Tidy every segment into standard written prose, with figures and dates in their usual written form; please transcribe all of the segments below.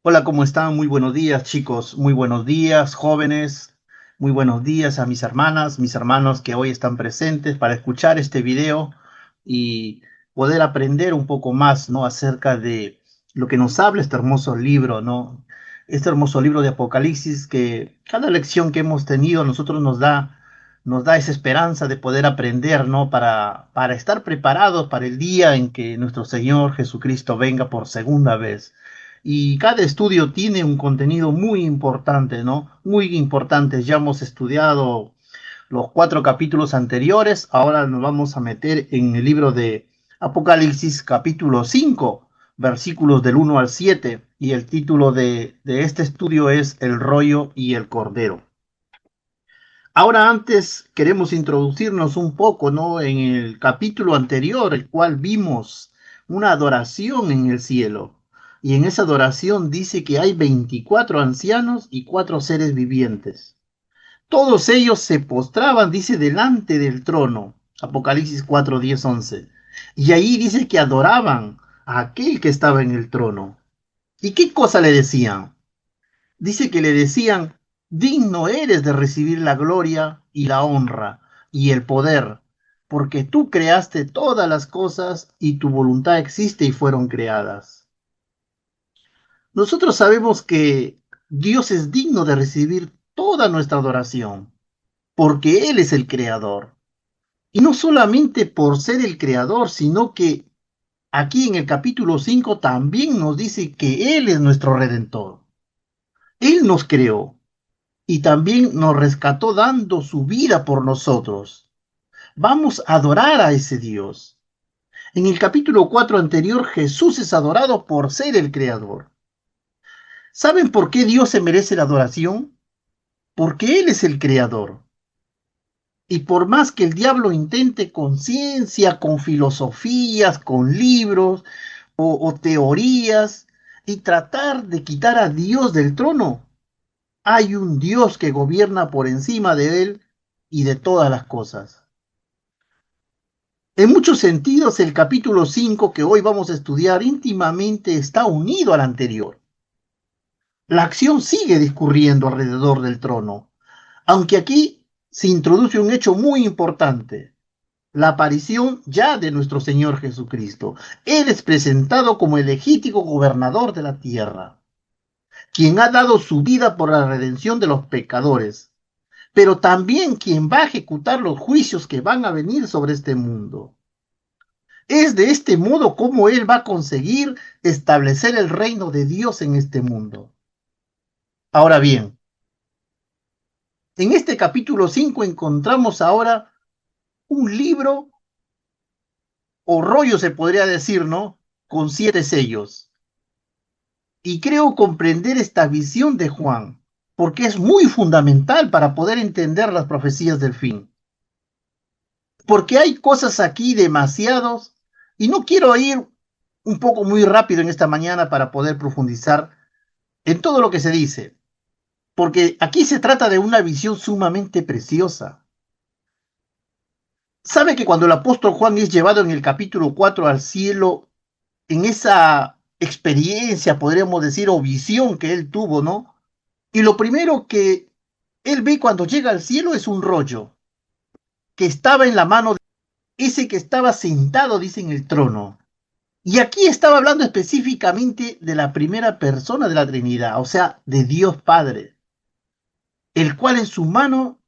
Hola, ¿cómo están? Muy buenos días, chicos. Muy buenos días, jóvenes. Muy buenos días a mis hermanas, mis hermanos que hoy están presentes para escuchar este video y poder aprender un poco más, ¿no? Acerca de lo que nos habla este hermoso libro, ¿no? Este hermoso libro de Apocalipsis que cada lección que hemos tenido a nosotros nos da esa esperanza de poder aprender, ¿no? Para estar preparados para el día en que nuestro Señor Jesucristo venga por segunda vez. Y cada estudio tiene un contenido muy importante, ¿no? Muy importante. Ya hemos estudiado los 4 capítulos anteriores. Ahora nos vamos a meter en el libro de Apocalipsis, capítulo 5, versículos del 1 al 7. Y el título de este estudio es El rollo y el cordero. Ahora antes queremos introducirnos un poco, ¿no? En el capítulo anterior, el cual vimos una adoración en el cielo. Y en esa adoración dice que hay 24 ancianos y 4 seres vivientes. Todos ellos se postraban, dice, delante del trono. Apocalipsis 4, 10, 11. Y ahí dice que adoraban a aquel que estaba en el trono. ¿Y qué cosa le decían? Dice que le decían, digno eres de recibir la gloria y la honra y el poder, porque tú creaste todas las cosas y tu voluntad existe y fueron creadas. Nosotros sabemos que Dios es digno de recibir toda nuestra adoración, porque Él es el creador. Y no solamente por ser el creador, sino que aquí en el capítulo 5 también nos dice que Él es nuestro redentor. Él nos creó y también nos rescató dando su vida por nosotros. Vamos a adorar a ese Dios. En el capítulo 4 anterior, Jesús es adorado por ser el Creador. ¿Saben por qué Dios se merece la adoración? Porque Él es el Creador. Y por más que el diablo intente con ciencia, con filosofías, con libros o teorías, y tratar de quitar a Dios del trono, hay un Dios que gobierna por encima de él y de todas las cosas. En muchos sentidos, el capítulo 5 que hoy vamos a estudiar íntimamente está unido al anterior. La acción sigue discurriendo alrededor del trono, aunque aquí se introduce un hecho muy importante, la aparición ya de nuestro Señor Jesucristo. Él es presentado como el legítimo gobernador de la tierra, quien ha dado su vida por la redención de los pecadores, pero también quien va a ejecutar los juicios que van a venir sobre este mundo. Es de este modo como Él va a conseguir establecer el reino de Dios en este mundo. Ahora bien, en este capítulo 5 encontramos ahora un libro o rollo, se podría decir, ¿no? Con 7 sellos. Y creo comprender esta visión de Juan, porque es muy fundamental para poder entender las profecías del fin. Porque hay cosas aquí demasiados, y no quiero ir un poco muy rápido en esta mañana para poder profundizar en todo lo que se dice, porque aquí se trata de una visión sumamente preciosa. ¿Sabe que cuando el apóstol Juan es llevado en el capítulo 4 al cielo, en esa experiencia, podríamos decir, o visión que él tuvo, ¿no? Y lo primero que él ve cuando llega al cielo es un rollo que estaba en la mano de ese que estaba sentado, dice, en el trono. Y aquí estaba hablando específicamente de la primera persona de la Trinidad, o sea, de Dios Padre, el cual en su mano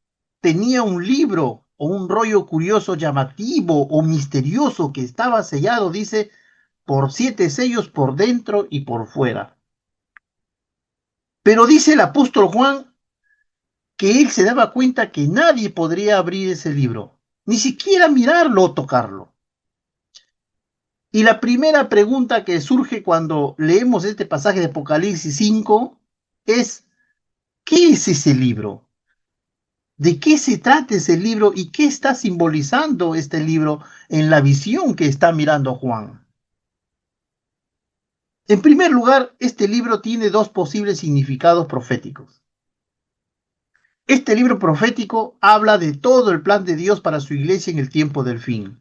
tenía un libro o un rollo curioso, llamativo o misterioso que estaba sellado, dice, por 7 sellos por dentro y por fuera. Pero dice el apóstol Juan que él se daba cuenta que nadie podría abrir ese libro, ni siquiera mirarlo o tocarlo. Y la primera pregunta que surge cuando leemos este pasaje de Apocalipsis 5 es, ¿qué es ese libro? ¿De qué se trata ese libro y qué está simbolizando este libro en la visión que está mirando Juan? En primer lugar, este libro tiene dos posibles significados proféticos. Este libro profético habla de todo el plan de Dios para su iglesia en el tiempo del fin.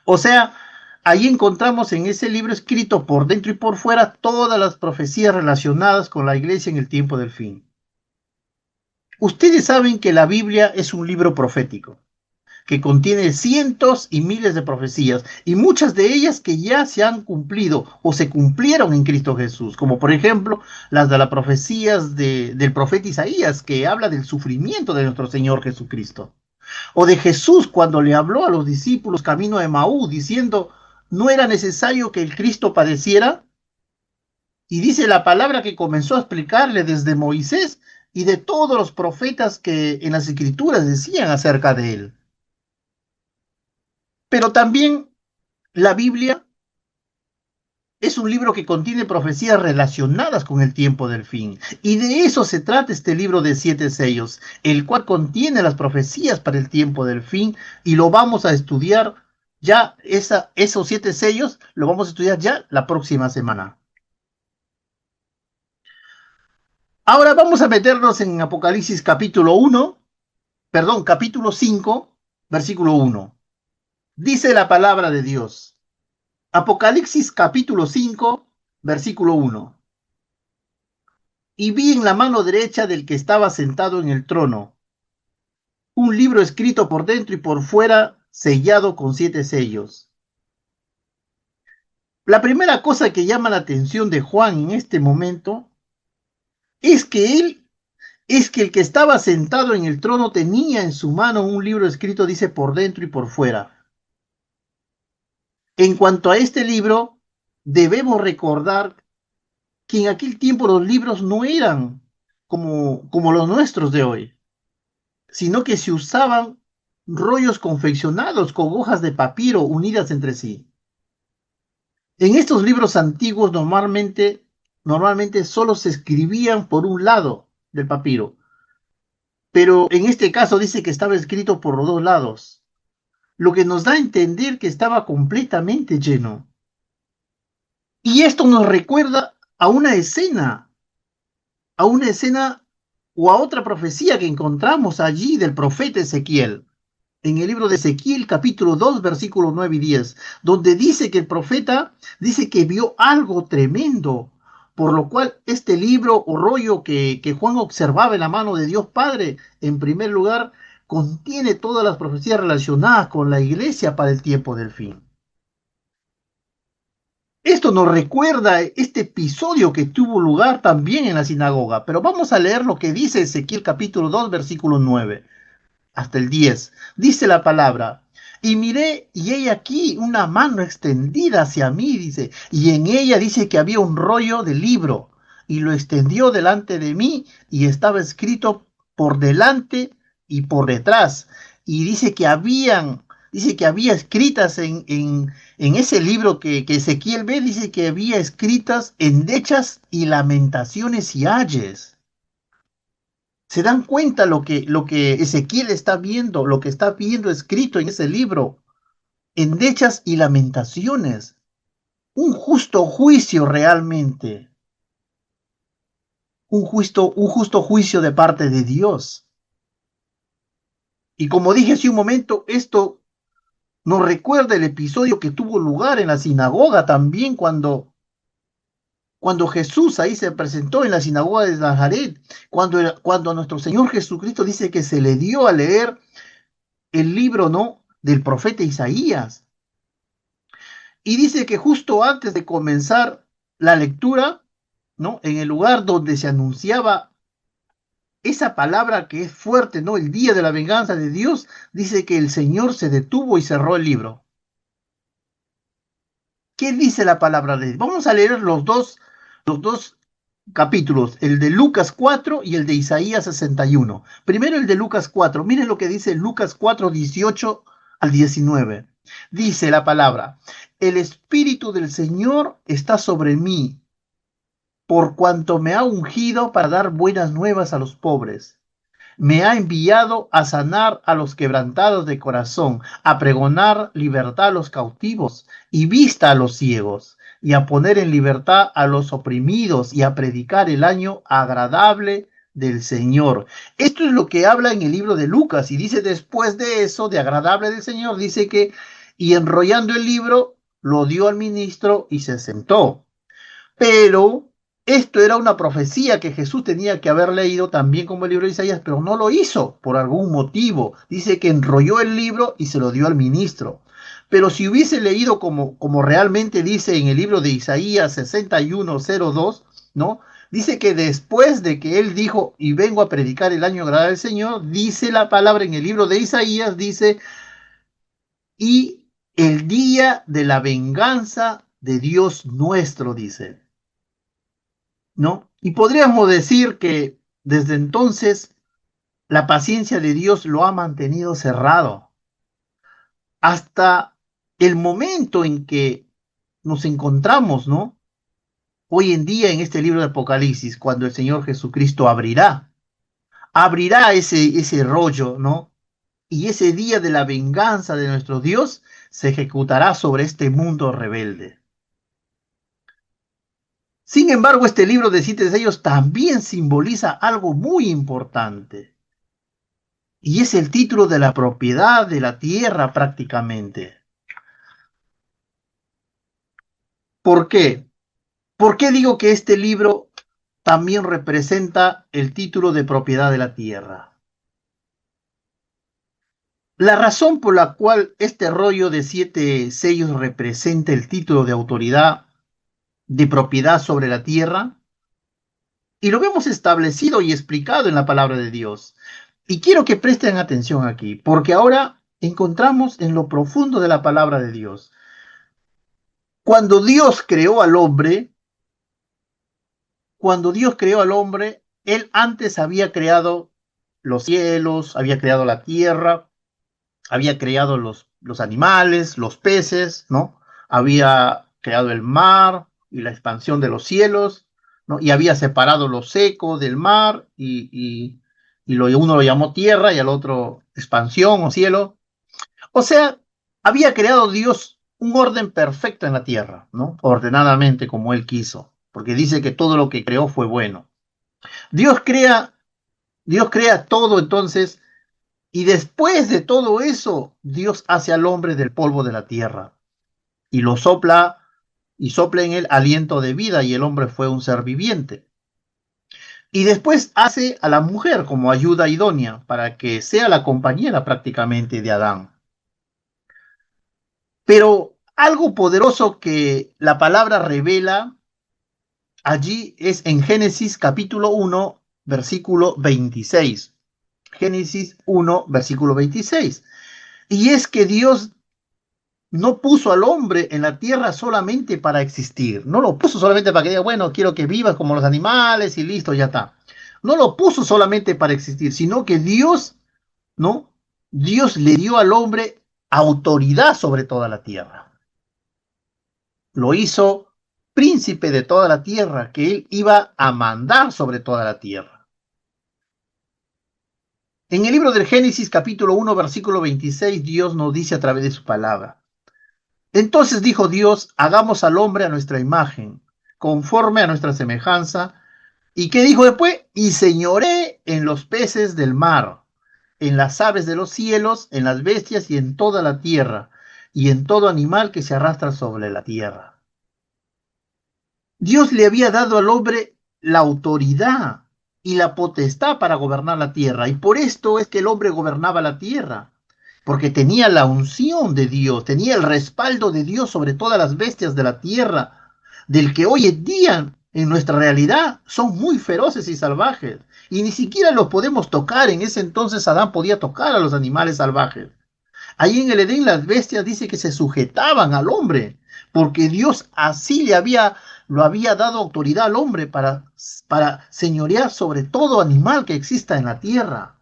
O sea, Ahí encontramos en ese libro escrito por dentro y por fuera todas las profecías relacionadas con la iglesia en el tiempo del fin. Ustedes saben que la Biblia es un libro profético, que contiene cientos y miles de profecías, y muchas de ellas que ya se han cumplido o se cumplieron en Cristo Jesús, como por ejemplo las de las profecías del profeta Isaías, que habla del sufrimiento de nuestro Señor Jesucristo, o de Jesús cuando le habló a los discípulos camino de Maú, diciendo, ¿no era necesario que el Cristo padeciera? Y dice la palabra que comenzó a explicarle desde Moisés y de todos los profetas que en las escrituras decían acerca de él. Pero también la Biblia es un libro que contiene profecías relacionadas con el tiempo del fin. Y de eso se trata este libro de 7 sellos, el cual contiene las profecías para el tiempo del fin, y lo vamos a estudiar ya, esos 7 sellos, lo vamos a estudiar ya la próxima semana. Ahora vamos a meternos en Apocalipsis capítulo 5, versículo 1. Dice la palabra de Dios. Apocalipsis capítulo 5, versículo 1. Y vi en la mano derecha del que estaba sentado en el trono un libro escrito por dentro y por fuera, sellado con 7 sellos. La primera cosa que llama la atención de Juan en este momento es que el que estaba sentado en el trono tenía en su mano un libro escrito, dice, por dentro y por fuera. En cuanto a este libro, debemos recordar que en aquel tiempo los libros no eran como los nuestros de hoy, sino que se usaban rollos confeccionados con hojas de papiro unidas entre sí. En estos libros antiguos normalmente solo se escribían por un lado del papiro, pero en este caso dice que estaba escrito por los dos lados, lo que nos da a entender que estaba completamente lleno. Y esto nos recuerda a una escena o a otra profecía que encontramos allí del profeta Ezequiel, en el libro de Ezequiel capítulo 2 versículos 9 y 10, donde dice que el profeta dice que vio algo tremendo, por lo cual este libro o rollo que Juan observaba en la mano de Dios Padre, en primer lugar, contiene todas las profecías relacionadas con la iglesia para el tiempo del fin. Esto nos recuerda este episodio que tuvo lugar también en la sinagoga, pero vamos a leer lo que dice Ezequiel capítulo 2 versículo 9 hasta el 10. Dice la palabra, y miré y he aquí una mano extendida hacia mí, dice, y en ella dice que había un rollo de libro, y lo extendió delante de mí, y estaba escrito por delante y por detrás, y dice que había escritas en ese libro que Ezequiel ve, dice que había escritas endechas y lamentaciones y ayes. ¿Se dan cuenta lo que Ezequiel está viendo, lo que está viendo escrito en ese libro? Endechas y lamentaciones. Un justo juicio realmente. Un justo juicio de parte de Dios. Y como dije hace un momento, esto nos recuerda el episodio que tuvo lugar en la sinagoga también cuando Jesús ahí se presentó en la sinagoga de Nazaret, cuando nuestro Señor Jesucristo dice que se le dio a leer el libro, ¿no?, del profeta Isaías. Y dice que justo antes de comenzar la lectura, ¿no?, en el lugar donde se anunciaba esa palabra que es fuerte, ¿no?, el día de la venganza de Dios, dice que el Señor se detuvo y cerró el libro. ¿Qué dice la palabra de Dios? Vamos a leer los dos capítulos, el de Lucas 4 y el de Isaías 61. Primero el de Lucas 4. Miren lo que dice Lucas 4, 18 al 19. Dice la palabra, el Espíritu del Señor está sobre mí, por cuanto me ha ungido para dar buenas nuevas a los pobres. Me ha enviado a sanar a los quebrantados de corazón, a pregonar libertad a los cautivos y vista a los ciegos, y a poner en libertad a los oprimidos y a predicar el año agradable del Señor. Esto es lo que habla en el libro de Lucas, y dice después de eso, de agradable del Señor, dice que, y enrollando el libro, lo dio al ministro y se sentó. Pero esto era una profecía que Jesús tenía que haber leído también como el libro de Isaías, pero no lo hizo por algún motivo. Dice que enrolló el libro y se lo dio al ministro. Pero si hubiese leído como realmente dice en el libro de Isaías 61:02, ¿no? Dice que después de que él dijo, y vengo a predicar el año agradable del Señor, dice la palabra en el libro de Isaías, dice, y el día de la venganza de Dios nuestro, dice. ¿No? Y podríamos decir que desde entonces la paciencia de Dios lo ha mantenido cerrado hasta el momento en que nos encontramos, ¿no? Hoy en día en este libro de Apocalipsis, cuando el Señor Jesucristo abrirá ese rollo, ¿no? Y ese día de la venganza de nuestro Dios se ejecutará sobre este mundo rebelde. Sin embargo, este libro de 7 sellos también simboliza algo muy importante. Y es el título de la propiedad de la tierra prácticamente. ¿Por qué? ¿Por qué digo que este libro también representa el título de propiedad de la tierra? La razón por la cual este rollo de 7 sellos representa el título de autoridad de propiedad sobre la tierra, y lo vemos establecido y explicado en la palabra de Dios. Y quiero que presten atención aquí, porque ahora encontramos en lo profundo de la palabra de Dios. Cuando Dios creó al hombre, Él antes había creado los cielos, había creado la tierra, había creado los animales, los peces, ¿no? Había creado el mar y la expansión de los cielos, ¿no? Y había separado lo seco del mar uno lo llamó tierra y al otro expansión o cielo. O sea, había creado Dios un orden perfecto en la tierra, ¿no? Ordenadamente como Él quiso, porque dice que todo lo que creó fue bueno. Dios crea, Dios crea todo entonces, y después de todo eso, Dios hace al hombre del polvo de la tierra y lo sopla y sopla en él aliento de vida y el hombre fue un ser viviente. Y después hace a la mujer como ayuda idónea para que sea la compañera prácticamente de Adán. Pero algo poderoso que la palabra revela allí es en Génesis capítulo 1, versículo 26. Génesis 1, versículo 26. Y es que Dios no puso al hombre en la tierra solamente para existir. No lo puso solamente para que diga, bueno, quiero que vivas como los animales y listo, ya está. No lo puso solamente para existir, sino que Dios, ¿no? Dios le dio al hombre autoridad sobre toda la tierra. Lo hizo príncipe de toda la tierra, que él iba a mandar sobre toda la tierra. En el libro del Génesis capítulo 1, versículo 26, Dios nos dice a través de su palabra. Entonces dijo Dios, hagamos al hombre a nuestra imagen, conforme a nuestra semejanza. ¿Y qué dijo después? Y señoré en los peces del mar, en las aves de los cielos, en las bestias y en toda la tierra, y en todo animal que se arrastra sobre la tierra. Dios le había dado al hombre la autoridad y la potestad para gobernar la tierra, y por esto es que el hombre gobernaba la tierra, porque tenía la unción de Dios, tenía el respaldo de Dios sobre todas las bestias de la tierra, del que hoy en día en nuestra realidad son muy feroces y salvajes, y ni siquiera los podemos tocar. En ese entonces Adán podía tocar a los animales salvajes. Ahí en el Edén las bestias dice que se sujetaban al hombre, porque Dios así lo había dado autoridad al hombre para señorear sobre todo animal que exista en la tierra.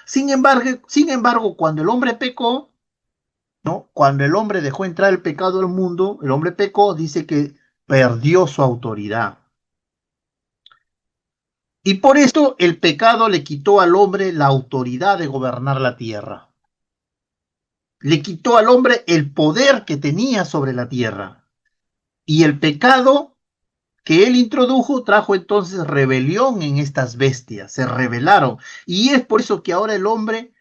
Sin embargo, cuando el hombre pecó, ¿no? Cuando el hombre dejó entrar el pecado al mundo, el hombre pecó, dice que perdió su autoridad. Y por esto el pecado le quitó al hombre la autoridad de gobernar la tierra. Le quitó al hombre el poder que tenía sobre la tierra. Y el pecado que él introdujo trajo entonces rebelión en estas bestias, se rebelaron. Y es por eso que ahora el hombre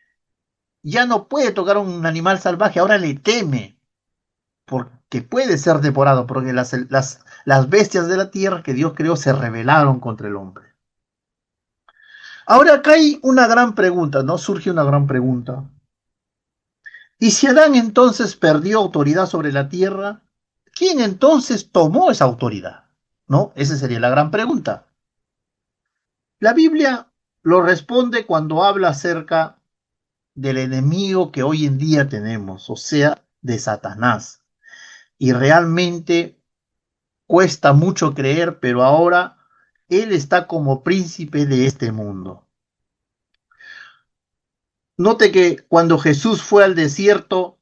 ya no puede tocar a un animal salvaje, ahora le teme. porque puede ser devorado, porque las bestias de la tierra que Dios creó se rebelaron contra el hombre. Ahora acá hay una gran pregunta, ¿no? Surge una gran pregunta. ¿Y si Adán entonces perdió autoridad sobre la tierra, quién entonces tomó esa autoridad? ¿No? Esa sería la gran pregunta. La Biblia lo responde cuando habla acerca del enemigo que hoy en día tenemos, o sea, de Satanás. Y realmente cuesta mucho creer, pero ahora él está como príncipe de este mundo. Note que cuando Jesús fue al desierto,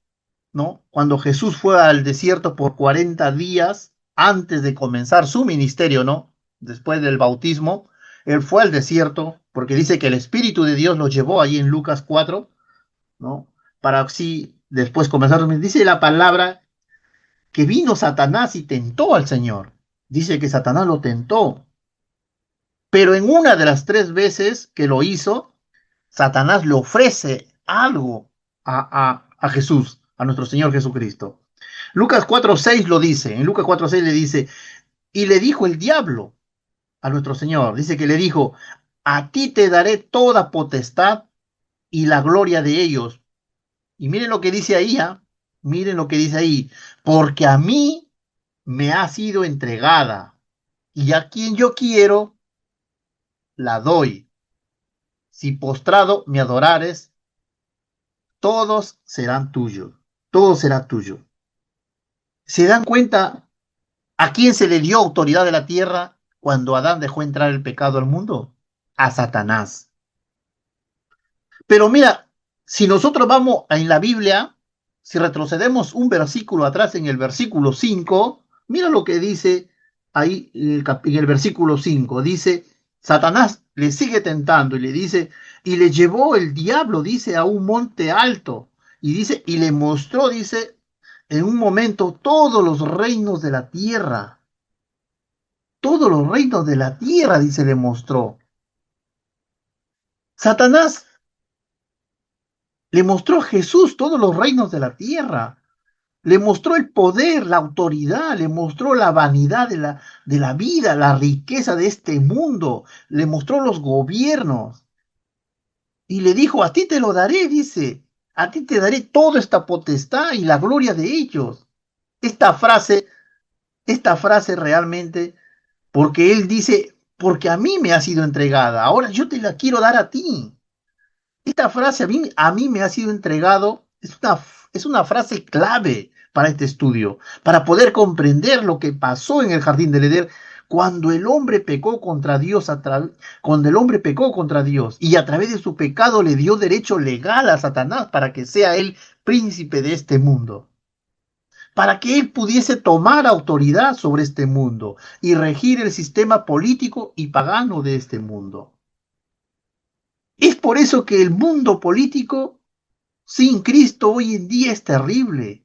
¿no? Cuando Jesús fue al desierto por 40 días antes de comenzar su ministerio, ¿no? Después del bautismo, él fue al desierto porque dice que el Espíritu de Dios lo llevó ahí en Lucas 4, ¿no? Para así después comenzar. Dice la palabra que vino Satanás y tentó al Señor. Dice que Satanás lo tentó. Pero en una de las 3 veces que lo hizo, Satanás le ofrece algo a Jesús, a nuestro Señor Jesucristo. Lucas 4:6 lo dice, en Lucas 4:6 le dice, y le dijo el diablo a nuestro Señor, dice que le dijo, a ti te daré toda potestad y la gloria de ellos. Y miren lo que dice ahí, ¿eh? Miren lo que dice ahí, porque a mí me ha sido entregada y a quien yo quiero la doy. Si postrado me adorares, todos serán tuyos, todo será tuyo. ¿Se dan cuenta a quién se le dio autoridad de la tierra cuando Adán dejó entrar el pecado al mundo? A Satanás. Pero mira, si nosotros vamos en la Biblia, si retrocedemos un versículo atrás en el versículo 5, mira lo que dice ahí en el versículo 5. Dice, Satanás le sigue tentando y le dice, y le llevó el diablo, dice, a un monte alto. Y dice, y le mostró, dice, en un momento todos los reinos de la tierra. Todos los reinos de la tierra, dice, le mostró. Satanás le mostró a Jesús todos los reinos de la tierra. Le mostró el poder, la autoridad, le mostró la vanidad de la vida, la riqueza de este mundo, le mostró los gobiernos y le dijo, a ti te lo daré, dice, a ti te daré toda esta potestad y la gloria de ellos. Esta frase, esta frase realmente, porque él dice, porque a mí me ha sido entregada, ahora yo te la quiero dar a ti. Esta frase a mí me ha sido entregado, es una frase clave para este estudio, para poder comprender lo que pasó en el jardín del Edén cuando el hombre pecó contra Dios, cuando el hombre pecó contra Dios y a través de su pecado le dio derecho legal a Satanás para que sea él príncipe de este mundo, para que él pudiese tomar autoridad sobre este mundo y regir el sistema político y pagano de este mundo. Es por eso que el mundo político sin Cristo hoy en día es terrible.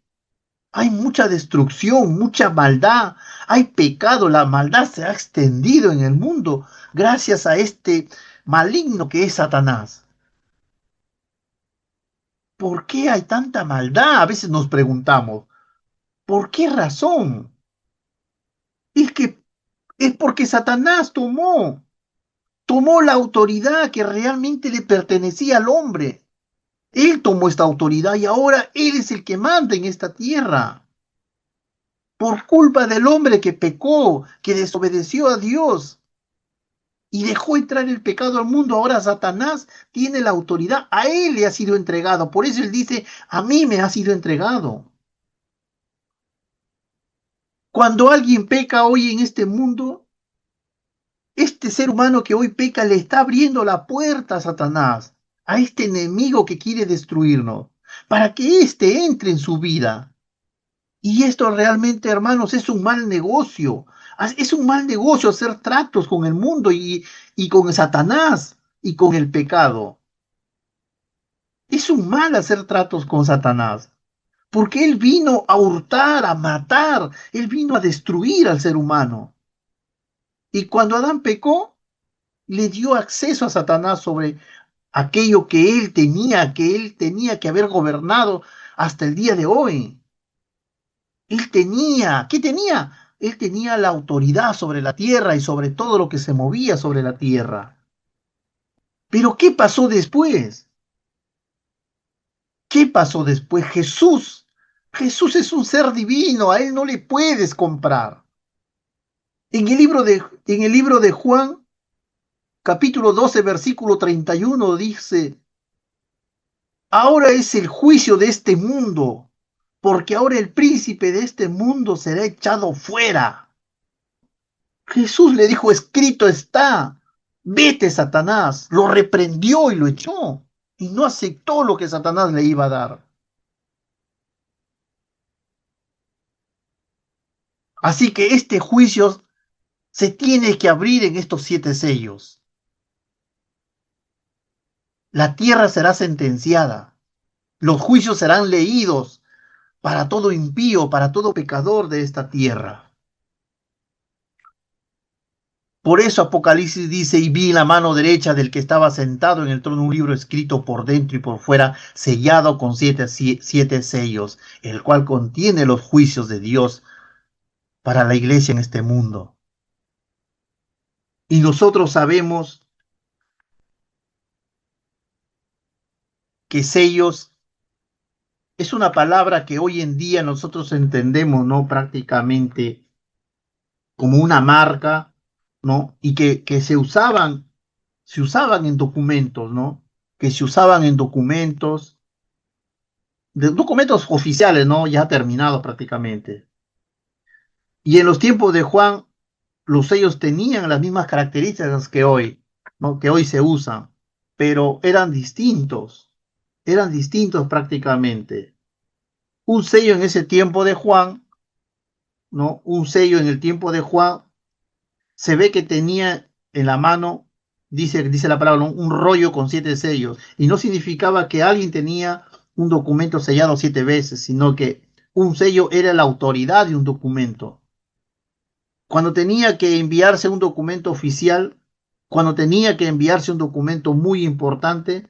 Hay mucha destrucción, mucha maldad, hay pecado, la maldad se ha extendido en el mundo gracias a este maligno que es Satanás. ¿Por qué hay tanta maldad? A veces nos preguntamos, ¿por qué razón? Es que es porque Satanás tomó la autoridad que realmente le pertenecía al hombre. Él tomó esta autoridad y ahora él es el que manda en esta tierra. Por culpa del hombre que pecó, que desobedeció a Dios y dejó entrar el pecado al mundo, ahora Satanás tiene la autoridad, a él le ha sido entregado. Por eso él dice, a mí me ha sido entregado. Cuando alguien peca hoy en este mundo, este ser humano que hoy peca le está abriendo la puerta a Satanás, a este enemigo que quiere destruirnos, para que éste entre en su vida. Y esto realmente, hermanos, es un mal negocio. Es un mal negocio hacer tratos con el mundo y con Satanás y con el pecado. Es un mal hacer tratos con Satanás, porque él vino a hurtar, a matar, él vino a destruir al ser humano. Y cuando Adán pecó, le dio acceso a Satanás sobre aquello que él tenía que haber gobernado hasta el día de hoy. Él tenía, ¿qué tenía? Él tenía la autoridad sobre la tierra y sobre todo lo que se movía sobre la tierra. Pero ¿qué pasó después? ¿Qué pasó después? Jesús es un ser divino, a él no le puedes comprar. En el libro de Juan, capítulo 12, versículo 31, dice, ahora es el juicio de este mundo, porque ahora el príncipe de este mundo será echado fuera. Jesús le dijo, escrito está, vete Satanás, lo reprendió y lo echó, y no aceptó lo que Satanás le iba a dar. Así que este juicio se tiene que abrir en estos 7 sellos. La tierra será sentenciada, los juicios serán leídos para todo impío, para todo pecador de esta tierra. Por eso Apocalipsis dice, y vi la mano derecha del que estaba sentado en el trono un libro escrito por dentro y por fuera, sellado con siete sellos, el cual contiene los juicios de Dios para la iglesia en este mundo. Y nosotros sabemos que sellos es una palabra que hoy en día nosotros entendemos, ¿no? Prácticamente como una marca, ¿no? Y que se usaban en documentos, ¿no? Que se usaban en documentos, documentos oficiales, ¿no? Ya terminados prácticamente. Y en los tiempos de Juan, los sellos tenían las mismas características que hoy, ¿no? Que hoy se usan, pero eran distintos prácticamente. Un sello en ese tiempo de Juan, ¿no? Un sello en el tiempo de Juan se ve que tenía en la mano, dice la palabra, un rollo con 7 sellos. Y no significaba que alguien tenía un documento sellado 7 veces, sino que un sello era la autoridad de un documento. Cuando tenía que enviarse un documento oficial, cuando tenía que enviarse un documento muy importante,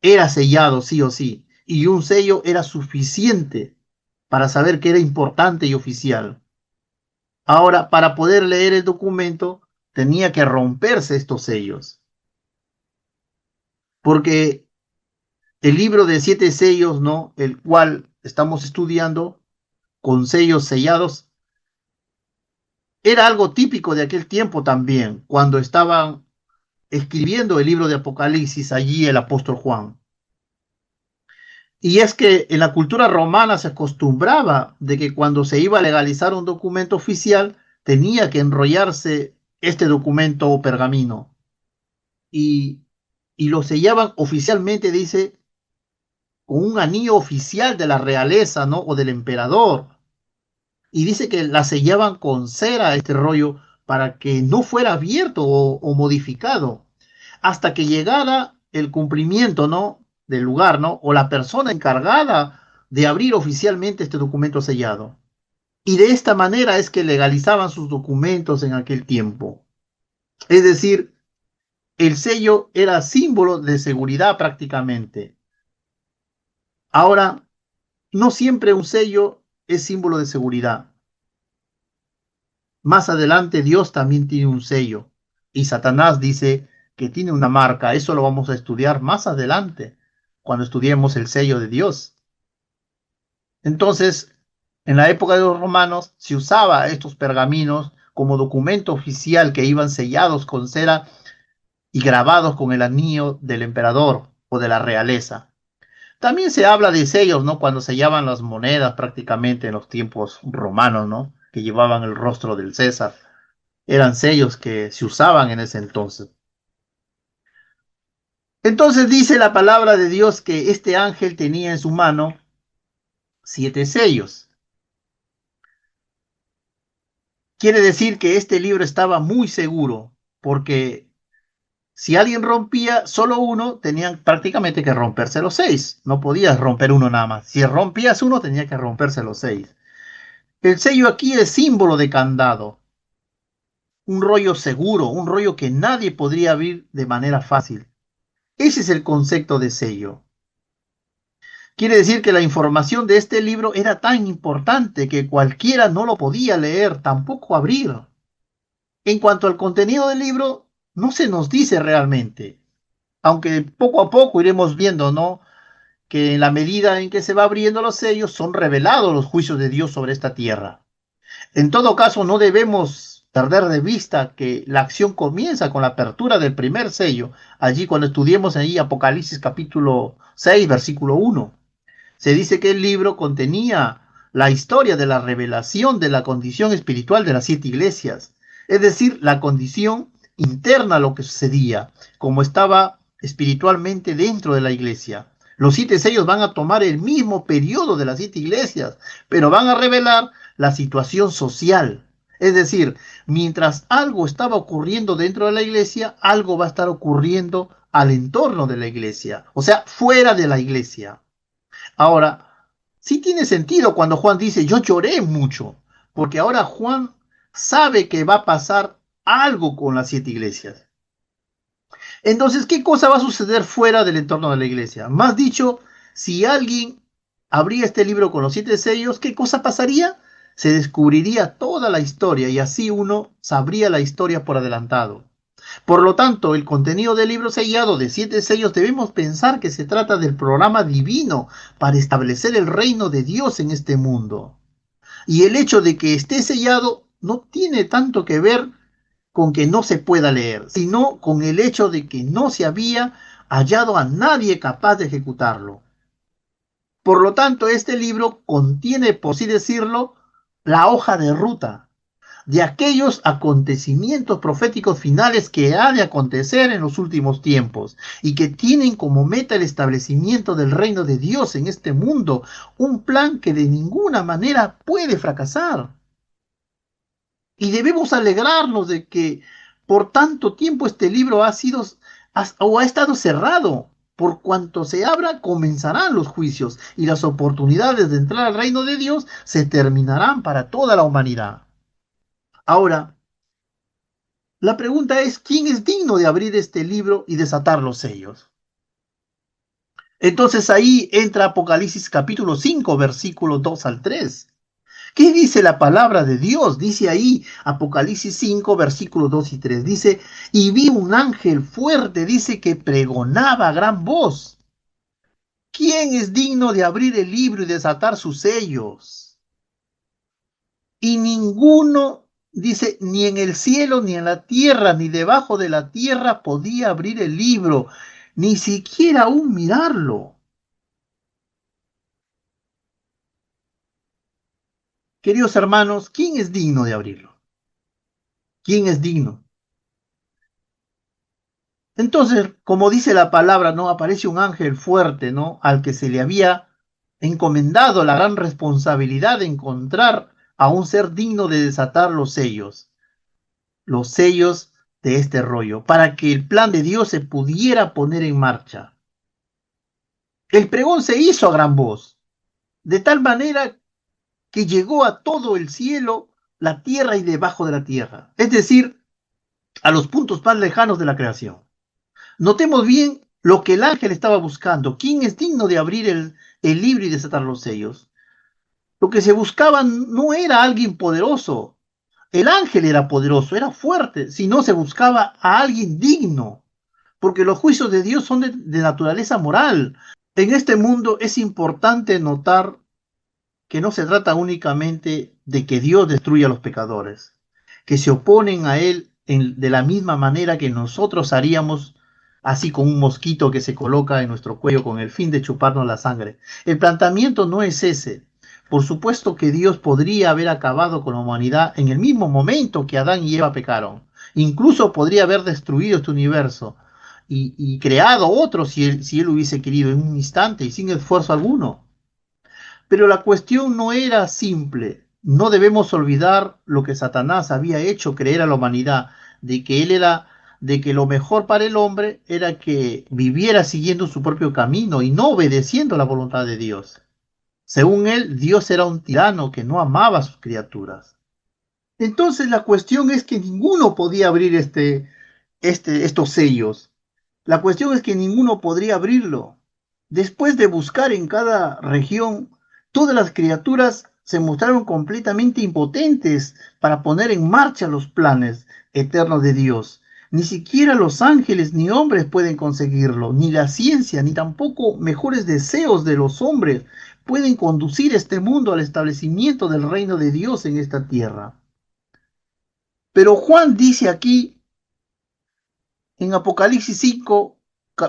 era sellado sí o sí. Y un sello era suficiente para saber que era importante y oficial. Ahora, para poder leer el documento, tenía que romperse estos sellos, porque el libro de 7 sellos, ¿no? El cual estamos estudiando con sellos sellados, era algo típico de aquel tiempo también, cuando estaban escribiendo el libro de Apocalipsis allí el apóstol Juan. Y es que en la cultura romana se acostumbraba de que cuando se iba a legalizar un documento oficial, tenía que enrollarse este documento o pergamino. Y, y lo sellaban oficialmente, dice, con un anillo oficial de la realeza, ¿no? O del emperador. Y dice que la sellaban con cera este rollo para que no fuera abierto o modificado hasta que llegara el cumplimiento, ¿no? Del lugar, ¿no? O la persona encargada de abrir oficialmente este documento sellado. Y de esta manera es que legalizaban sus documentos en aquel tiempo. Es decir, el sello era símbolo de seguridad prácticamente. Ahora, no siempre un sello es símbolo de seguridad. Más adelante Dios también tiene un sello y Satanás dice que tiene una marca. Eso lo vamos a estudiar más adelante, cuando estudiemos el sello de Dios. Entonces, en la época de los romanos se usaba estos pergaminos como documento oficial que iban sellados con cera y grabados con el anillo del emperador o de la realeza. También se habla de sellos, ¿no? Cuando sellaban las monedas prácticamente en los tiempos romanos, ¿no? Que llevaban el rostro del César. Eran sellos que se usaban en ese entonces. Entonces dice la palabra de Dios que este ángel tenía en su mano 7 sellos. Quiere decir que este libro estaba muy seguro, porque si alguien rompía solo uno, tenían prácticamente que romperse los 6. No podías romper uno nada más. Si rompías uno, tenía que romperse los 6. El sello aquí es símbolo de candado, un rollo seguro, un rollo que nadie podría abrir de manera fácil. Ese es el concepto de sello. Quiere decir que la información de este libro era tan importante que cualquiera no lo podía leer, tampoco abrir. En cuanto al contenido del libro, no se nos dice realmente, aunque poco a poco iremos viendo, ¿no? Que en la medida en que se va abriendo los sellos, son revelados los juicios de Dios sobre esta tierra. En todo caso, no debemos perder de vista que la acción comienza con la apertura del primer sello, allí cuando estudiemos ahí Apocalipsis capítulo 6, versículo 1. Se dice que el libro contenía la historia de la revelación de la condición espiritual de las 7 iglesias, es decir, la condición interna a lo que sucedía, como estaba espiritualmente dentro de la iglesia. Los 7 sellos van a tomar el mismo periodo de las 7 iglesias, pero van a revelar la situación social. Es decir, mientras algo estaba ocurriendo dentro de la iglesia, algo va a estar ocurriendo al entorno de la iglesia, o sea, fuera de la iglesia. Ahora, sí tiene sentido cuando Juan dice, yo lloré mucho, porque ahora Juan sabe que va a pasar algo con las 7 iglesias. Entonces, ¿qué cosa va a suceder fuera del entorno de la iglesia? Más dicho, si alguien abría este libro con los 7 sellos, ¿qué cosa pasaría? Se descubriría toda la historia y así uno sabría la historia por adelantado. Por lo tanto, el contenido del libro sellado de 7 sellos debemos pensar que se trata del programa divino para establecer el reino de Dios en este mundo. Y el hecho de que esté sellado no tiene tanto que ver con que no se pueda leer, sino con el hecho de que no se había hallado a nadie capaz de ejecutarlo. Por lo tanto, este libro contiene, por así decirlo, la hoja de ruta de aquellos acontecimientos proféticos finales que ha de acontecer en los últimos tiempos y que tienen como meta el establecimiento del reino de Dios en este mundo, un plan que de ninguna manera puede fracasar. Y debemos alegrarnos de que por tanto tiempo este libro ha estado cerrado. Por cuanto se abra, comenzarán los juicios y las oportunidades de entrar al reino de Dios se terminarán para toda la humanidad. Ahora, la pregunta es, ¿quién es digno de abrir este libro y desatar los sellos? Entonces ahí entra Apocalipsis capítulo 5, versículos 2 al 3. ¿Qué dice la palabra de Dios? Dice ahí Apocalipsis 5, versículos 2 y 3. Dice, y vi un ángel fuerte, dice que pregonaba a gran voz. ¿Quién es digno de abrir el libro y desatar sus sellos? Y ninguno, dice, ni en el cielo, ni en la tierra, ni debajo de la tierra podía abrir el libro, ni siquiera aún mirarlo. Queridos hermanos, ¿quién es digno de abrirlo? ¿Quién es digno? Entonces, como dice la palabra, ¿no? Aparece un ángel fuerte, ¿no? Al que se le había encomendado la gran responsabilidad de encontrar a un ser digno de desatar los sellos de este rollo, para que el plan de Dios se pudiera poner en marcha. El pregón se hizo a gran voz, de tal manera que llegó a todo el cielo, la tierra y debajo de la tierra, es decir, a los puntos más lejanos de la creación. Notemos bien lo que el ángel estaba buscando. ¿Quién es digno de abrir el libro y desatar los sellos? Lo que se buscaba no era alguien poderoso. El ángel era poderoso, era fuerte, sino se buscaba a alguien digno, porque los juicios de Dios son de naturaleza moral. En este mundo es importante notar que no se trata únicamente de que Dios destruya a los pecadores, que se oponen a Él de la misma manera que nosotros haríamos, así con un mosquito que se coloca en nuestro cuello con el fin de chuparnos la sangre. El planteamiento no es ese. Por supuesto que Dios podría haber acabado con la humanidad en el mismo momento que Adán y Eva pecaron. Incluso podría haber destruido este universo y creado otro si él hubiese querido en un instante y sin esfuerzo alguno. Pero la cuestión no era simple. No debemos olvidar lo que Satanás había hecho creer a la humanidad, de que lo mejor para el hombre era que viviera siguiendo su propio camino y no obedeciendo la voluntad de Dios. Según él, Dios era un tirano que no amaba a sus criaturas. Entonces la cuestión es que ninguno podía abrir estos sellos. La cuestión es que ninguno podría abrirlo. Después de buscar en cada región, todas las criaturas se mostraron completamente impotentes para poner en marcha los planes eternos de Dios. Ni siquiera los ángeles ni hombres pueden conseguirlo, ni la ciencia, ni tampoco mejores deseos de los hombres pueden conducir este mundo al establecimiento del reino de Dios en esta tierra. Pero Juan dice aquí en Apocalipsis 5,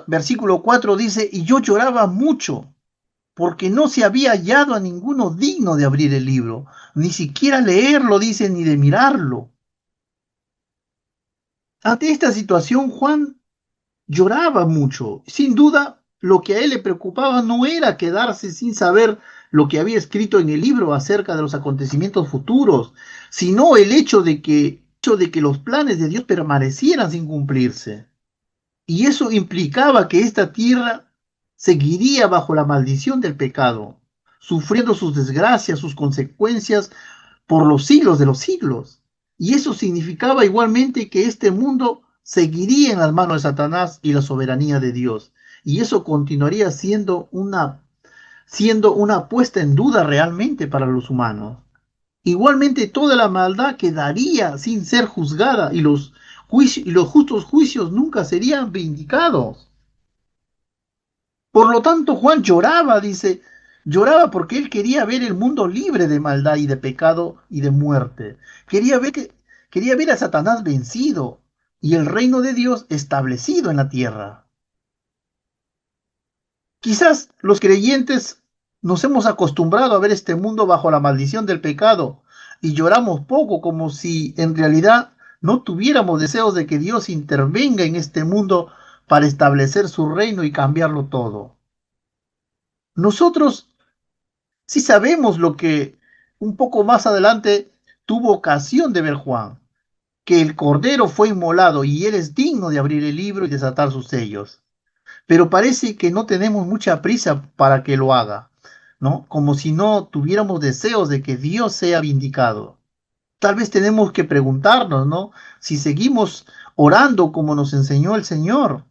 versículo 4, dice, y yo lloraba mucho porque no se había hallado a ninguno digno de abrir el libro, ni siquiera leerlo, dice, ni de mirarlo. Ante esta situación, Juan lloraba mucho. Sin duda, lo que a él le preocupaba no era quedarse sin saber lo que había escrito en el libro acerca de los acontecimientos futuros, sino el hecho de que los planes de Dios permanecieran sin cumplirse. Y eso implicaba que esta tierra seguiría bajo la maldición del pecado, sufriendo sus desgracias, sus consecuencias por los siglos de los siglos. Y eso significaba igualmente que este mundo seguiría en las manos de Satanás y la soberanía de Dios. Y eso continuaría siendo una puesta en duda realmente para los humanos. Igualmente toda la maldad quedaría sin ser juzgada y los justos juicios nunca serían vindicados. Por lo tanto, Juan lloraba, dice, lloraba porque él quería ver el mundo libre de maldad y de pecado y de muerte. Quería ver a Satanás vencido y el reino de Dios establecido en la tierra. Quizás los creyentes nos hemos acostumbrado a ver este mundo bajo la maldición del pecado y lloramos poco como si en realidad no tuviéramos deseos de que Dios intervenga en este mundo para establecer su reino y cambiarlo todo. Nosotros sí sabemos lo que un poco más adelante tuvo ocasión de ver Juan, que el Cordero fue inmolado y él es digno de abrir el libro y desatar sus sellos. Pero parece que no tenemos mucha prisa para que lo haga, ¿no? Como si no tuviéramos deseos de que Dios sea vindicado. Tal vez tenemos que preguntarnos, ¿no? Si seguimos orando como nos enseñó el Señor.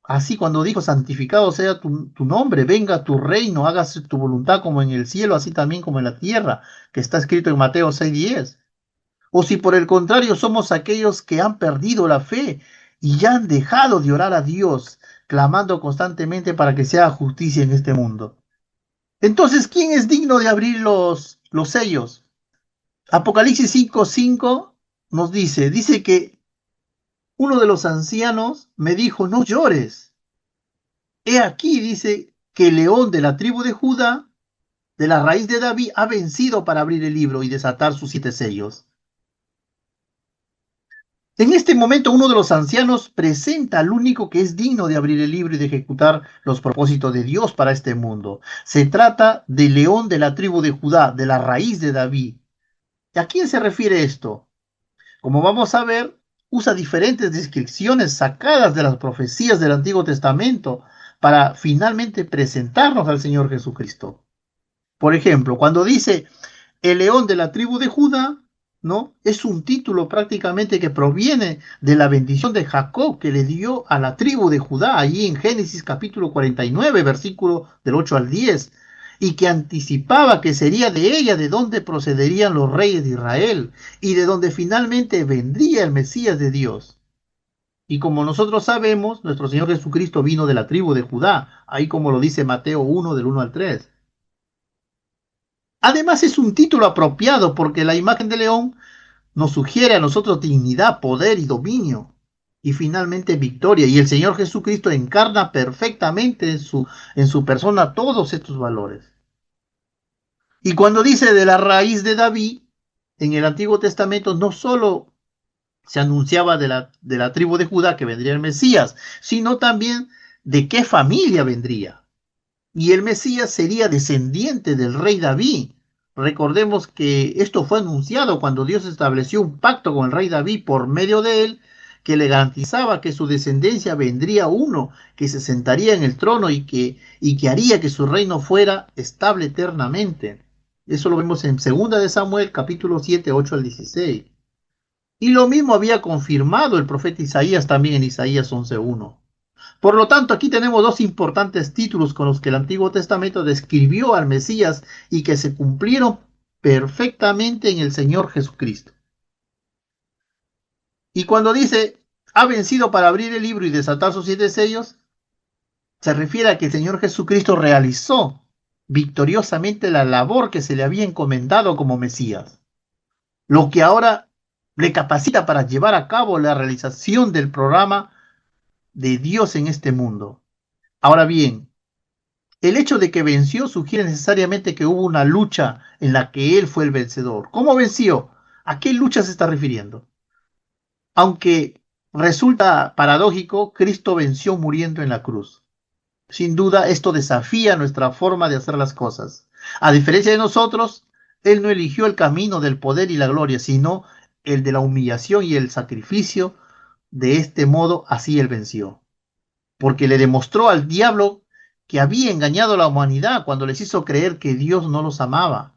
Así cuando dijo, santificado sea tu nombre, venga tu reino, hágase tu voluntad como en el cielo, así también como en la tierra, que está escrito en Mateo 6:10. O si por el contrario somos aquellos que han perdido la fe y ya han dejado de orar a Dios, clamando constantemente para que se haga justicia en este mundo. Entonces, ¿quién es digno de abrir los sellos? Apocalipsis 5:5 nos dice que uno de los ancianos me dijo, no llores. He aquí, dice, que el león de la tribu de Judá, de la raíz de David, ha vencido para abrir el libro y desatar sus 7 sellos. En este momento uno de los ancianos presenta al único que es digno de abrir el libro y de ejecutar los propósitos de Dios para este mundo. Se trata del león de la tribu de Judá, de la raíz de David. ¿A quién se refiere esto? Como vamos a ver, usa diferentes descripciones sacadas de las profecías del Antiguo Testamento para finalmente presentarnos al Señor Jesucristo. Por ejemplo, cuando dice el león de la tribu de Judá, ¿no? Es un título prácticamente que proviene de la bendición de Jacob que le dio a la tribu de Judá, allí en Génesis capítulo 49, versículo del 8 al 10, y que anticipaba que sería de ella de donde procederían los reyes de Israel, y de donde finalmente vendría el Mesías de Dios. Y como nosotros sabemos, nuestro Señor Jesucristo vino de la tribu de Judá, ahí como lo dice Mateo 1 del 1 al 3. Además es un título apropiado porque la imagen de león nos sugiere a nosotros dignidad, poder y dominio. Y finalmente victoria. Y el Señor Jesucristo encarna perfectamente en su persona todos estos valores. Y cuando dice de la raíz de David, en el Antiguo Testamento no solo se anunciaba de la tribu de Judá que vendría el Mesías, sino también de qué familia vendría. Y el Mesías sería descendiente del rey David. Recordemos que esto fue anunciado cuando Dios estableció un pacto con el rey David por medio de él, que le garantizaba que su descendencia vendría uno, que se sentaría en el trono y que haría que su reino fuera estable eternamente. Eso lo vemos en 2 de Samuel, capítulo 7, 8 al 16. Y lo mismo había confirmado el profeta Isaías también en Isaías 11:1. Por lo tanto, aquí tenemos dos importantes títulos con los que el Antiguo Testamento describió al Mesías y que se cumplieron perfectamente en el Señor Jesucristo. Y cuando dice, ha vencido para abrir el libro y desatar sus 7 sellos, se refiere a que el Señor Jesucristo realizó victoriosamente la labor que se le había encomendado como Mesías, lo que ahora le capacita para llevar a cabo la realización del programa de Dios en este mundo. Ahora bien, el hecho de que venció sugiere necesariamente que hubo una lucha en la que él fue el vencedor. ¿Cómo venció? ¿A qué lucha se está refiriendo? Aunque resulta paradójico, Cristo venció muriendo en la cruz. Sin duda, esto desafía nuestra forma de hacer las cosas. A diferencia de nosotros, Él no eligió el camino del poder y la gloria, sino el de la humillación y el sacrificio. De este modo, así Él venció. Porque le demostró al diablo que había engañado a la humanidad cuando les hizo creer que Dios no los amaba.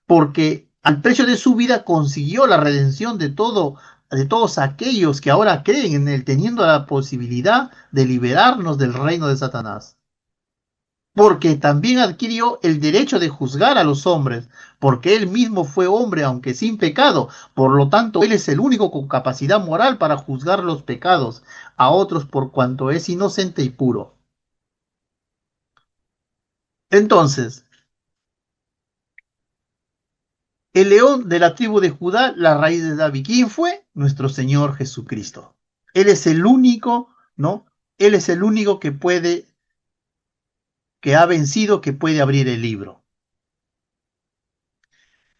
Porque al precio de su vida consiguió la redención de todos aquellos que ahora creen en Él, teniendo la posibilidad de liberarnos del reino de Satanás. Porque también adquirió el derecho de juzgar a los hombres, porque él mismo fue hombre, aunque sin pecado. Por lo tanto, él es el único con capacidad moral para juzgar los pecados a otros por cuanto es inocente y puro. Entonces, el león de la tribu de Judá, la raíz de David, ¿quién fue? Nuestro Señor Jesucristo. Él es el único, ¿no? Él es el único que ha vencido, que puede abrir el libro.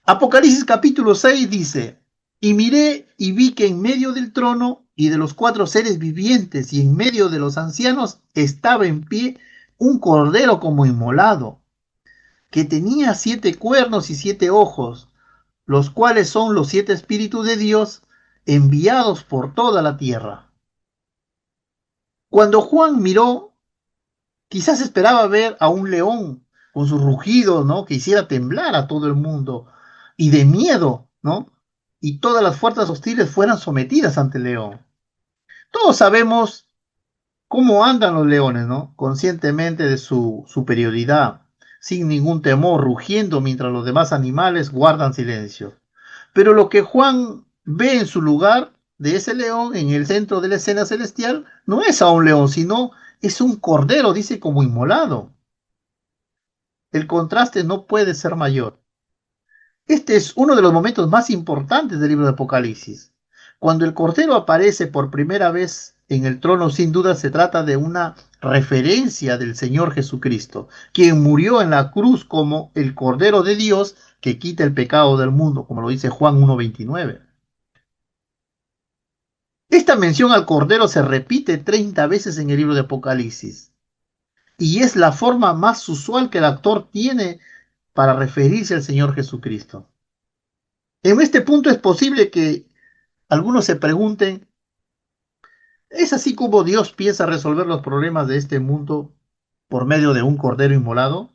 Apocalipsis capítulo 6 dice, y miré y vi que en medio del trono y de los 4 seres vivientes y en medio de los ancianos estaba en pie un cordero como inmolado, que tenía 7 cuernos y 7 ojos, los cuales son los 7 espíritus de Dios enviados por toda la tierra. Cuando Juan miró, quizás esperaba ver a un león con su rugido, ¿no? Que hiciera temblar a todo el mundo y de miedo, ¿no? Y todas las fuerzas hostiles fueran sometidas ante el león. Todos sabemos cómo andan los leones, ¿no? Conscientemente de su superioridad, sin ningún temor, rugiendo mientras los demás animales guardan silencio. Pero lo que Juan ve en su lugar de ese león en el centro de la escena celestial no es a un león, sino es un cordero, dice, como inmolado. El contraste no puede ser mayor. Este es uno de los momentos más importantes del libro de Apocalipsis. Cuando el Cordero aparece por primera vez en el trono, sin duda se trata de una referencia del Señor Jesucristo, quien murió en la cruz como el Cordero de Dios que quita el pecado del mundo, como lo dice Juan 1:29. Esta mención al Cordero se repite 30 veces en el libro de Apocalipsis y es la forma más usual que el autor tiene para referirse al Señor Jesucristo. En este punto es posible que algunos se pregunten, ¿es así como Dios piensa resolver los problemas de este mundo por medio de un cordero inmolado?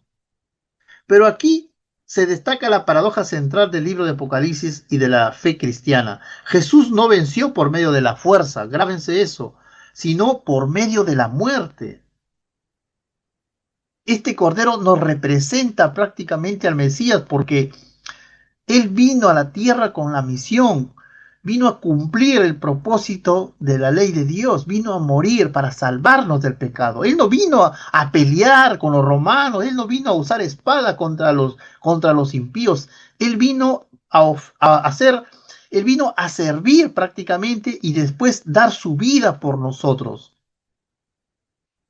Pero aquí se destaca la paradoja central del libro de Apocalipsis y de la fe cristiana. Jesús no venció por medio de la fuerza, grábense eso, sino por medio de la muerte. Este cordero nos representa prácticamente al Mesías porque Él vino a la tierra con la misión, vino a cumplir el propósito de la ley de Dios, vino a morir para salvarnos del pecado. Él no vino a pelear con los romanos, Él no vino a usar espada contra los impíos, Él vino a hacer, Él vino a servir prácticamente y después dar su vida por nosotros.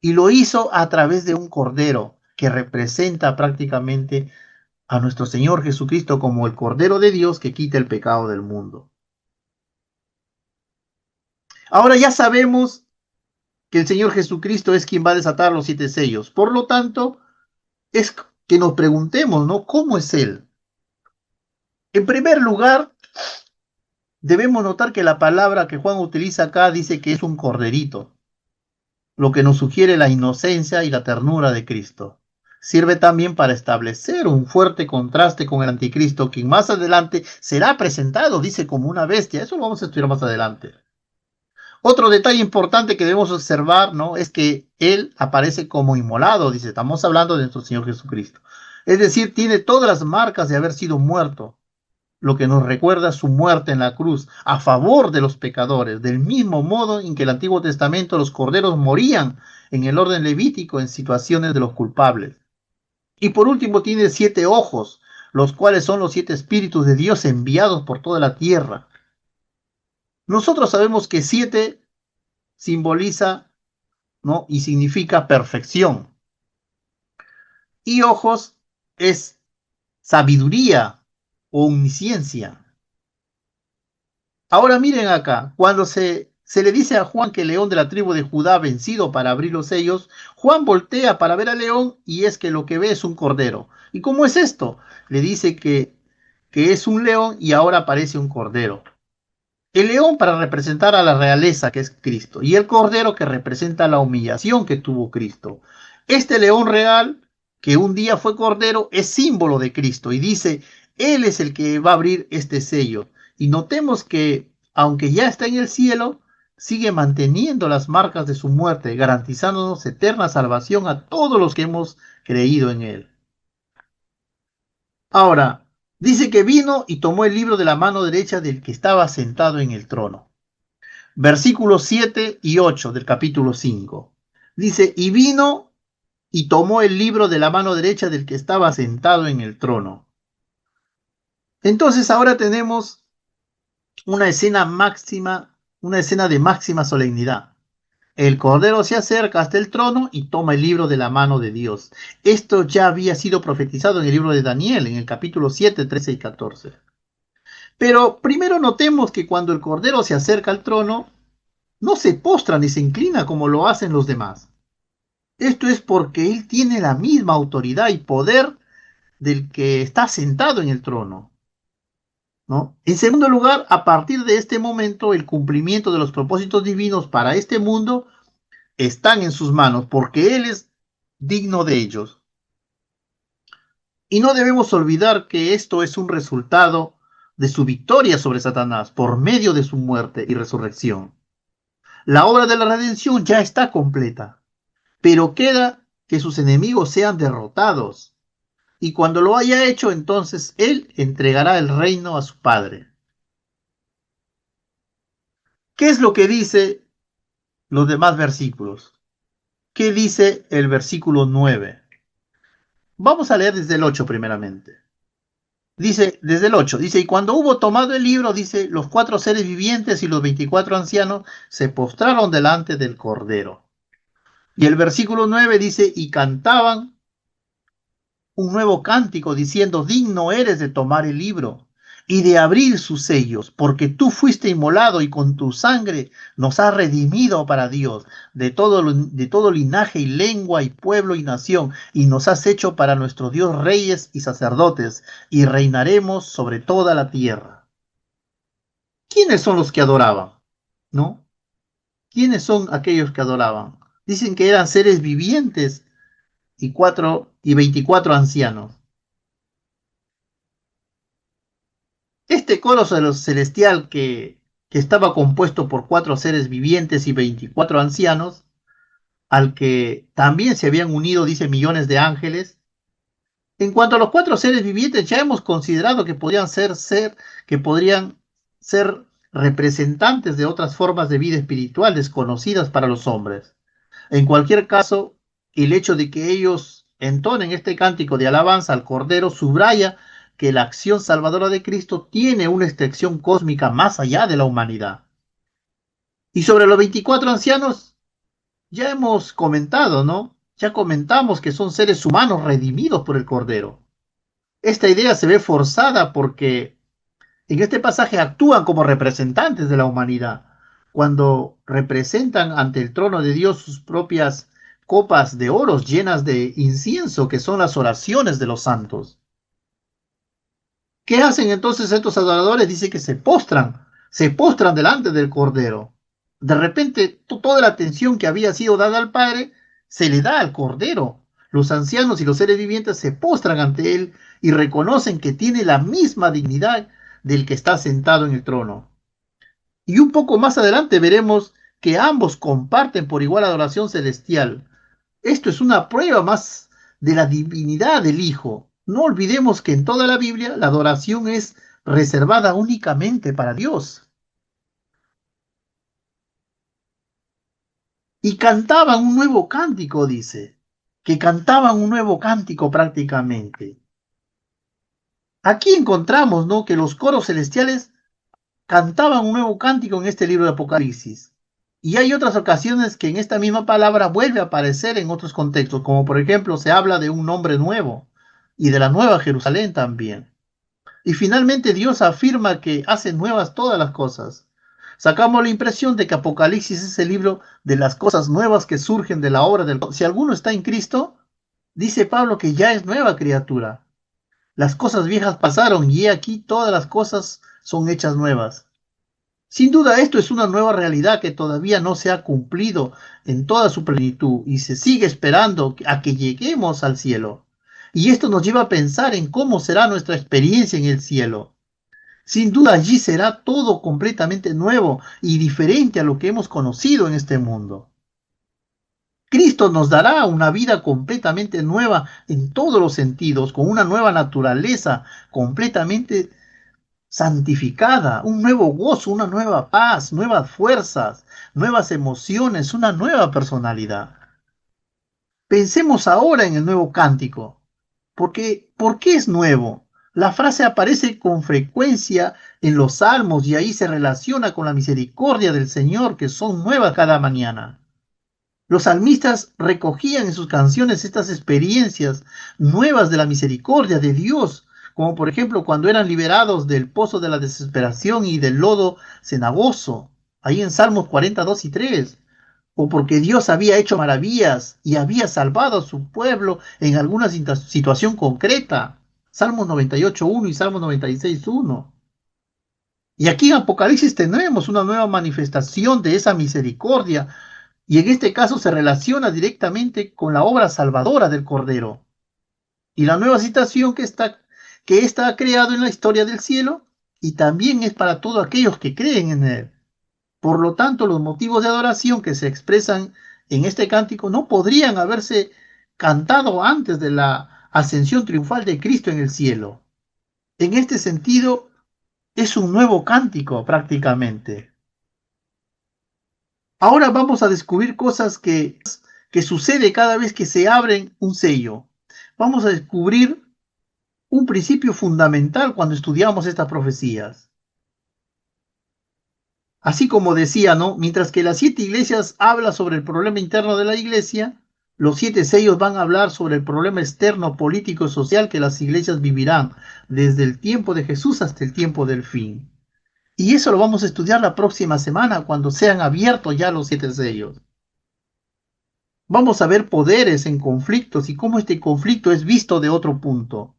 Y lo hizo a través de un cordero que representa prácticamente a nuestro Señor Jesucristo como el Cordero de Dios que quita el pecado del mundo. Ahora ya sabemos que el Señor Jesucristo es quien va a desatar los 7 sellos. Por lo tanto, es que nos preguntemos, ¿no? ¿Cómo es Él? En primer lugar, debemos notar que la palabra que Juan utiliza acá dice que es un corderito, lo que nos sugiere la inocencia y la ternura de Cristo. Sirve también para establecer un fuerte contraste con el anticristo, quien más adelante será presentado, dice, como una bestia. Eso lo vamos a estudiar más adelante. Otro detalle importante que debemos observar, ¿no? Es que Él aparece como inmolado, dice, estamos hablando de nuestro Señor Jesucristo. Es decir, tiene todas las marcas de haber sido muerto, lo que nos recuerda su muerte en la cruz a favor de los pecadores, del mismo modo en que el Antiguo Testamento los corderos morían en el orden levítico en situaciones de los culpables. Y por último tiene 7 ojos, los cuales son los 7 espíritus de Dios enviados por toda la tierra. Nosotros sabemos que 7 simboliza, ¿no? Y significa perfección. Y ojos es sabiduría o omnisciencia. Ahora miren acá, cuando se le dice a Juan que el león de la tribu de Judá ha vencido para abrir los sellos, Juan voltea para ver al león y es que lo que ve es un cordero. ¿Y cómo es esto? Le dice que es un león y ahora aparece un cordero. El león para representar a la realeza que es Cristo y el cordero que representa la humillación que tuvo Cristo. Este león real que un día fue cordero es símbolo de Cristo y dice, Él es el que va a abrir este sello. Y notemos que aunque ya está en el cielo, sigue manteniendo las marcas de su muerte, garantizándonos eterna salvación a todos los que hemos creído en Él. Ahora, dice que vino y tomó el libro de la mano derecha del que estaba sentado en el trono. Versículos 7 y 8 del capítulo 5. Dice, y vino y tomó el libro de la mano derecha del que estaba sentado en el trono. Entonces ahora tenemos una escena máxima, una escena de máxima solemnidad. El Cordero se acerca hasta el trono y toma el libro de la mano de Dios. Esto ya había sido profetizado en el libro de Daniel, en el capítulo 7, 13 y 14. Pero primero notemos que cuando el Cordero se acerca al trono, no se postra ni se inclina como lo hacen los demás. Esto es porque Él tiene la misma autoridad y poder del que está sentado en el trono, ¿no? En segundo lugar, a partir de este momento, el cumplimiento de los propósitos divinos para este mundo están en sus manos, porque Él es digno de ellos. Y no debemos olvidar que esto es un resultado de su victoria sobre Satanás por medio de su muerte y resurrección. La obra de la redención ya está completa, pero queda que sus enemigos sean derrotados. Y cuando lo haya hecho, entonces Él entregará el reino a su Padre. ¿Qué es lo que dice los demás versículos? ¿Qué dice el versículo 9? Vamos a leer desde el 8 primeramente. Dice, desde el 8, dice, y cuando hubo tomado el libro, dice, los 4 seres vivientes y los 24 ancianos se postraron delante del Cordero. Y el versículo 9 dice, y cantaban un nuevo cántico diciendo, digno eres de tomar el libro y de abrir sus sellos, porque tú fuiste inmolado y con tu sangre nos has redimido para Dios de todo linaje y lengua y pueblo y nación, y nos has hecho para nuestro Dios reyes y sacerdotes, y reinaremos sobre toda la tierra. ¿Quiénes son los que adoraban? ¿No? ¿Quiénes son aquellos que adoraban? Dicen que eran seres vivientes y 24 ancianos. Este coro celestial que estaba compuesto por 4 seres vivientes y 24 ancianos, al que también se habían unido, dice, millones de ángeles. En cuanto a los 4 seres vivientes, ya hemos considerado que que podrían ser representantes de otras formas de vida espiritual desconocidas para los hombres. En cualquier caso, el hecho de que ellos entonen este cántico de alabanza al Cordero subraya que la acción salvadora de Cristo tiene una extensión cósmica más allá de la humanidad. Y sobre los 24 ancianos, ya hemos comentado, ¿no? Ya comentamos que son seres humanos redimidos por el Cordero. Esta idea se ve forzada porque en este pasaje actúan como representantes de la humanidad, cuando representan ante el trono de Dios sus propias copas de oro llenas de incienso, que son las oraciones de los santos. ¿Qué hacen entonces estos adoradores? Dice que se postran delante del Cordero. De repente, toda la atención que había sido dada al Padre se le da al Cordero. Los ancianos y los seres vivientes se postran ante él y reconocen que tiene la misma dignidad del que está sentado en el trono. Y un poco más adelante veremos que ambos comparten por igual adoración celestial. Esto es una prueba más de la divinidad del Hijo. No olvidemos que en toda la Biblia la adoración es reservada únicamente para Dios. Y cantaban un nuevo cántico, dice, que cantaban un nuevo cántico prácticamente. Aquí encontramos, ¿no?, que los coros celestiales cantaban un nuevo cántico en este libro de Apocalipsis. Y hay otras ocasiones que en esta misma palabra vuelve a aparecer en otros contextos, como por ejemplo se habla de un nombre nuevo y de la nueva Jerusalén también. Y finalmente Dios afirma que hace nuevas todas las cosas. Sacamos la impresión de que Apocalipsis es el libro de las cosas nuevas que surgen de la obra del... Si alguno está en Cristo, dice Pablo que ya es nueva criatura. Las cosas viejas pasaron y he aquí todas las cosas son hechas nuevas. Sin duda esto es una nueva realidad que todavía no se ha cumplido en toda su plenitud y se sigue esperando a que lleguemos al cielo. Y esto nos lleva a pensar en cómo será nuestra experiencia en el cielo. Sin duda allí será todo completamente nuevo y diferente a lo que hemos conocido en este mundo. Cristo nos dará una vida completamente nueva en todos los sentidos, con una nueva naturaleza completamente santificada, un nuevo gozo, una nueva paz, nuevas fuerzas, nuevas emociones, una nueva personalidad. Pensemos ahora en el nuevo cántico, porque ¿por qué es nuevo? La frase aparece con frecuencia en los salmos y ahí se relaciona con la misericordia del Señor que son nuevas cada mañana. Los salmistas recogían en sus canciones estas experiencias nuevas de la misericordia de Dios, como por ejemplo cuando eran liberados del pozo de la desesperación y del lodo cenagoso, ahí en Salmos 42 y 3, o porque Dios había hecho maravillas y había salvado a su pueblo en alguna situación concreta, Salmos 98.1 y Salmos 96.1. Y aquí en Apocalipsis tenemos una nueva manifestación de esa misericordia y en este caso se relaciona directamente con la obra salvadora del Cordero. Y la nueva citación que está ha creado en la historia del cielo y también es para todos aquellos que creen en él. Por lo tanto, los motivos de adoración que se expresan en este cántico no podrían haberse cantado antes de la ascensión triunfal de Cristo en el cielo. En este sentido, es un nuevo cántico prácticamente. Ahora vamos a descubrir cosas que sucede cada vez que se abre un sello. Vamos a descubrir un principio fundamental cuando estudiamos estas profecías. Así como decía, ¿no? Mientras que las 7 iglesias hablan sobre el problema interno de la iglesia, los 7 sellos van a hablar sobre el problema externo, político y social que las iglesias vivirán desde el tiempo de Jesús hasta el tiempo del fin. Y eso lo vamos a estudiar la próxima semana cuando sean abiertos ya los 7 sellos. Vamos a ver poderes en conflictos y cómo este conflicto es visto de otro punto.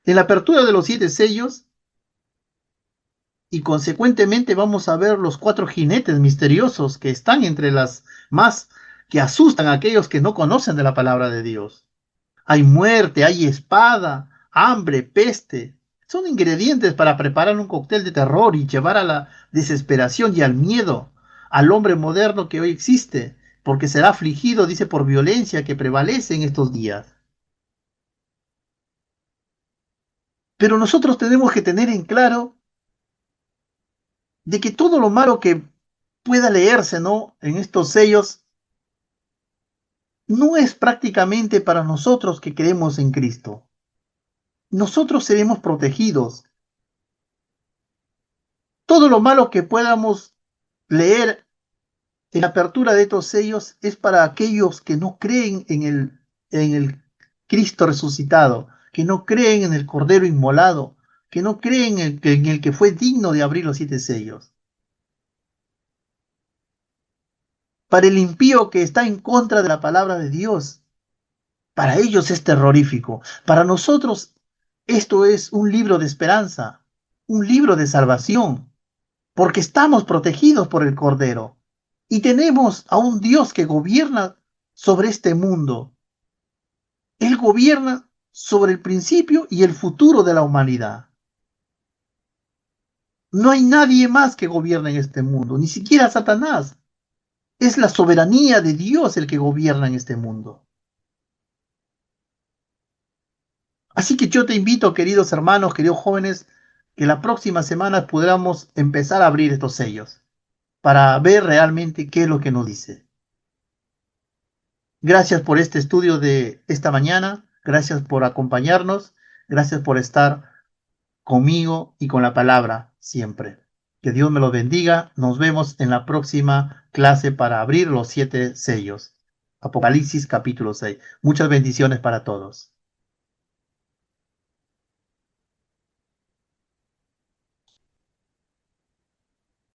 En la apertura de los 7 sellos y consecuentemente vamos a ver los 4 jinetes misteriosos que están entre las más que asustan a aquellos que no conocen de la palabra de Dios. Hay muerte, hay espada, hambre, peste. Son ingredientes para preparar un cóctel de terror y llevar a la desesperación y al miedo al hombre moderno que hoy existe, porque será afligido, dice, por violencia que prevalece en estos días. Pero nosotros tenemos que tener en claro de que todo lo malo que pueda leerse, ¿no?, en estos sellos no es prácticamente para nosotros que creemos en Cristo. Nosotros seremos protegidos. Todo lo malo que podamos leer en la apertura de estos sellos es para aquellos que no creen en el Cristo resucitado, que no creen en el Cordero inmolado, que no creen en el que fue digno de abrir los 7 sellos. Para el impío que está en contra de la palabra de Dios, para ellos es terrorífico. Para nosotros esto es un libro de esperanza, un libro de salvación, porque estamos protegidos por el Cordero y tenemos a un Dios que gobierna sobre este mundo. Él gobierna sobre el principio y el futuro de la humanidad. No hay nadie más que gobierne en este mundo, ni siquiera Satanás. Es la soberanía de Dios el que gobierna en este mundo. Así que yo te invito, queridos hermanos, queridos jóvenes, que la próxima semana podamos empezar a abrir estos sellos para ver realmente qué es lo que nos dice. Gracias por este estudio de esta mañana, gracias por acompañarnos, gracias por estar conmigo y con la palabra siempre. Que Dios me los bendiga. Nos vemos en la próxima clase para abrir los 7 sellos. Apocalipsis capítulo 6. Muchas bendiciones para todos.